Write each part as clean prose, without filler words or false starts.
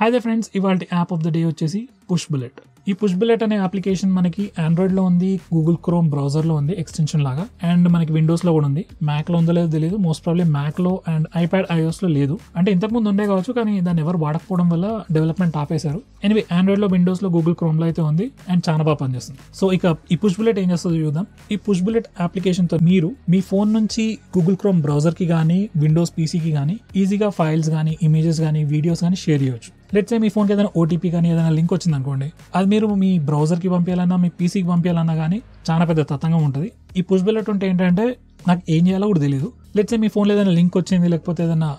Hi the friends, ఇవాళ app off the day వచ్చేసి push bullet. ఈ పుష్ బుల్లెట్ అనే అప్లికేషన్ మనకి ఆండ్రాయిడ్ లో ఉంది, గూగుల్ క్రోమ్ బ్రౌజర్ లో ఉంది ఎక్స్టెన్షన్ లాగా, అండ్ మనకి విండోస్ లో కూడా ఉంది. మ్యాక్ లో ఉందో లేదో తెలియదు, మోస్ట్ ప్రాబ్లీ మ్యాక్ లో అండ్ ఐప్యాడ్ iOS లో లేదు. అంటే ఇంతకు ముందు ఉండే కావచ్చు, కానీ దాన్ని ఎవరు వాడకపోవడం వల్ల డెవలప్మెంట్ ఆపేశారు. ఎనివే ఆండ్రాయిడ్ లో, విండోస్ లో, గూగుల్ క్రోమ్ లో అయితే ఉంది అండ్ చాలా బాగా పనిచేస్తుంది. సో ఇక ఈ పుష్ బుల్లెట్ ఏం చేస్తుందో చూద్దాం. ఈ పుష్ బుల్లెట్ అప్లికేషన్ తో మీరు మీ ఫోన్ నుంచి గూగుల్ క్రోమ్ బ్రౌజర్ కి కానీ, విండోస్ పీసీకి కానీ ఈజీగా ఫైల్స్ కానీ, ఇమేజెస్ కానీ, వీడియోస్ కానీ షేర్ చేయొచ్చు. లెట్స్ సే మీ ఫోన్కి ఏదైనా ఓటీపీ కానీ ఏదైనా లింక్ వచ్చింది అనుకోండి, అది మీరు మీ బ్రౌజర్కి పంపించాలన్నా, మీ పీసీకి పంపించాలన్నా కానీ చాలా పెద్ద తతంగా ఉంటుంది. ఈ పుష్ బుల్లెట్ ఉంటే ఏంటంటే నాకు ఏం చేయాలో కూడా తెలియదు. లెట్స్ సే మీ ఫోన్లో ఏదైనా లింక్ వచ్చింది, లేకపోతే ఏదైనా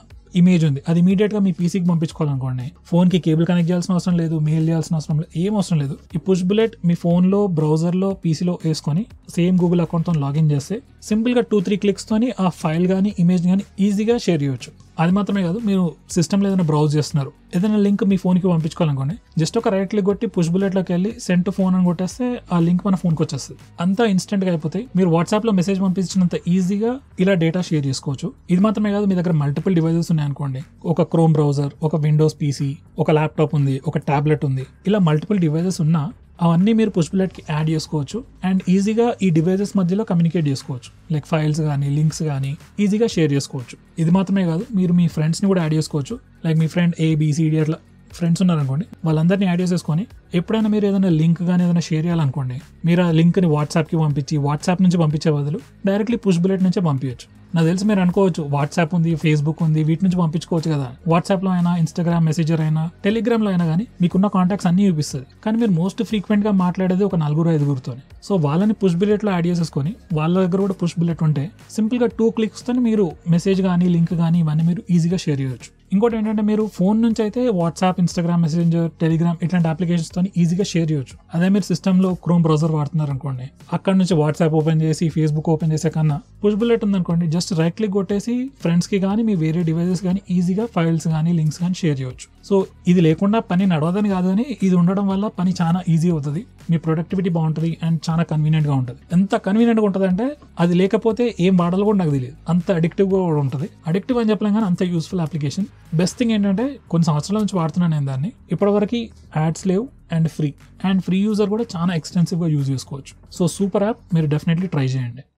ఇమేజ్ ఉంది, అది ఇమీడియట్ గా మీ పీసీకి పంపించుకోవాలనుకోండి, ఫోన్ కి కేబుల్ కనెక్ట్ చేయాల్సిన అవసరం లేదు, మెయిల్ చేయాల్సిన అవసరం లేదు, ఏం అవసరం లేదు. ఈ పుష్ బుల్లెట్ మీ ఫోన్ లో, బ్రౌజర్ లో, పీసీలో వేసుకొని సేమ్ గూగుల్ అకౌంట్ తో లాగిన్ చేస్తే సింపుల్ గా 2-3 క్లిక్స్ తోని ఆ ఫైల్ కానీ, ఇమేజ్ కానీ ఈజీగా షేర్ చేయొచ్చు. అది మాత్రమే కాదు, మీరు సిస్టమ్లో ఏదైనా బ్రౌజ్ చేస్తున్నారు, ఏదైనా లింక్ మీ ఫోన్కి పంపించుకోవాలనుకోండి, జస్ట్ ఒక రైట్ క్లిక్ కొట్టి పుష్ బుల్లెట్లోకి వెళ్ళి సెండ్ టు ఫోన్ అని కొట్టేస్తే ఆ లింక్ మన ఫోన్కి వచ్చేస్తుంది. అంతా ఇన్స్టెంట్గా అయిపోతాయి. మీరు వాట్సాప్లో మెసేజ్ పంపించినంత ఈజీగా ఇలా డేటా షేర్ చేసుకోవచ్చు. ఇది మాత్రమే కాదు, మీ దగ్గర మల్టిపుల్ డివైజెస్ ఉన్నాయనుకోండి, ఒక క్రోమ్ బ్రౌజర్, ఒక విండోస్ పీసీ, ఒక ల్యాప్టాప్ ఉంది, ఒక టాబ్లెట్ ఉంది, ఇలా మల్టిపుల్ డివైజెస్ ఉన్నా అవన్నీ మీరు పుష్ బుల్లెట్కి యాడ్ చేసుకోవచ్చు అండ్ ఈజీగా ఈ డివైజెస్ మధ్యలో కమ్యూనికేట్ చేసుకోవచ్చు. లైక్ ఫైల్స్ కానీ, లింక్స్ కానీ ఈజీగా షేర్ చేసుకోవచ్చు. ఇది మాత్రమే కాదు, మీరు మీ ఫ్రెండ్స్ని కూడా యాడ్ చేసుకోవచ్చు. లైక్ మీ ఫ్రెండ్ ABCD అట్లా ఫ్రెండ్స్ ఉన్నారనుకోండి, వాళ్ళందరినీ యాడ్ చేసేసుకొని ఎప్పుడైనా మీరు ఏదైనా లింక్ కానీ ఏదైనా షేర్ చేయాలనుకోండి, మీరు ఆ లింక్ని వాట్సాప్కి పంపించి, వాట్సాప్ నుంచి పంపించే బదులు డైరెక్ట్లీ పుష్ బుల్లెట్ నుంచే పంపించచ్చు. నాకు తెలిసి మీరు అనుకోవచ్చు, వాట్సాప్ ఉంది, ఫేస్బుక్ ఉంది, వీటి నుంచి పంపించుకోవచ్చు కదా. వాట్సాప్లో అయినా, ఇన్స్టాగ్రామ్ మెసేంజర్ అయినా, టెలిగ్రామ్లో అయినా కానీ మీకున్న కాంటాక్ట్స్ అన్ని చూపిస్తుంది. కానీ మీరు మోస్ట్ ఫ్రీక్వెంట్గా మాట్లాడేది ఒక 4-5 సో వాళ్ళని పుష్ బుల్లెట్లో యాడ్ చేసేసుకొని వాళ్ళ దగ్గర కూడా పుష్ బుల్లెట్ ఉంటే సింపుల్గా 2 క్లిక్స్తో మీరు మెసేజ్ కానీ, లింక్ కానీ ఇవన్నీ మీరు ఈజీగా షేర్ చేయవచ్చు. ఇంకోటి ఏంటంటే, మీరు ఫోన్ నుంచి అయితే వాట్సాప్, ఇన్స్టాగ్రామ్ మెసెంజర్, టెలిగ్రామ్ ఇట్లాంటి అప్లికేషన్స్ తో ఈజీగా షేర్ చేయొచ్చు. అదే మీరు సిస్టంలో క్రోమ్ బ్రౌజర్ వాడుతున్నారు అనుకోండి, అక్కడ నుంచి వాట్సాప్ ఓపెన్ చేసి, ఫేస్బుక్ ఓపెన్ చేసే కన్నా పుష్ బుల్లెట్ ఉందనుకోండి, జస్ట్ రైట్ క్లిక్ కొట్టేసి ఫ్రెండ్స్ కి కానీ, మీ వేరే డివైజెస్ కానీ ఈజీగా ఫైల్స్ కానీ, లింక్స్ కానీ షేర్ చేయొచ్చు. సో ఇది లేకుండా పని నడవదని కాదు, అని ఇది ఉండడం వల్ల పని చాలా ఈజీ అవుతుంది. మీ ప్రొడక్టివిటీ బాగుంటుంది అండ్ చాలా కన్వీనియంట్ గా ఉంటుంది. ఎంత కన్వీనియంట్ గా ఉంటుంది అంటే అది లేకపోతే ఏం వాడాలో కూడా నాకు తెలియదు. అంత అడిక్టివ్ గా కూడా ఉంటుంది. అడిక్టివ్ అని చెప్పలేం కానీ అంత యూస్ఫుల్ అప్లికేషన్. బెస్ట్ థింగ్ ఏంటంటే, కొన్ని సంవత్సరాల నుంచి వాడుతున్నాను నేను దాన్ని, ఇప్పటివరకు యాడ్స్ లేవు అండ్ ఫ్రీ యూజర్ కూడా చాలా ఎక్స్టెన్సివ్ గా యూజ్ చేసుకోవచ్చు. సో సూపర్ యాప్, మీరు డెఫినెట్లీ ట్రై చేయండి.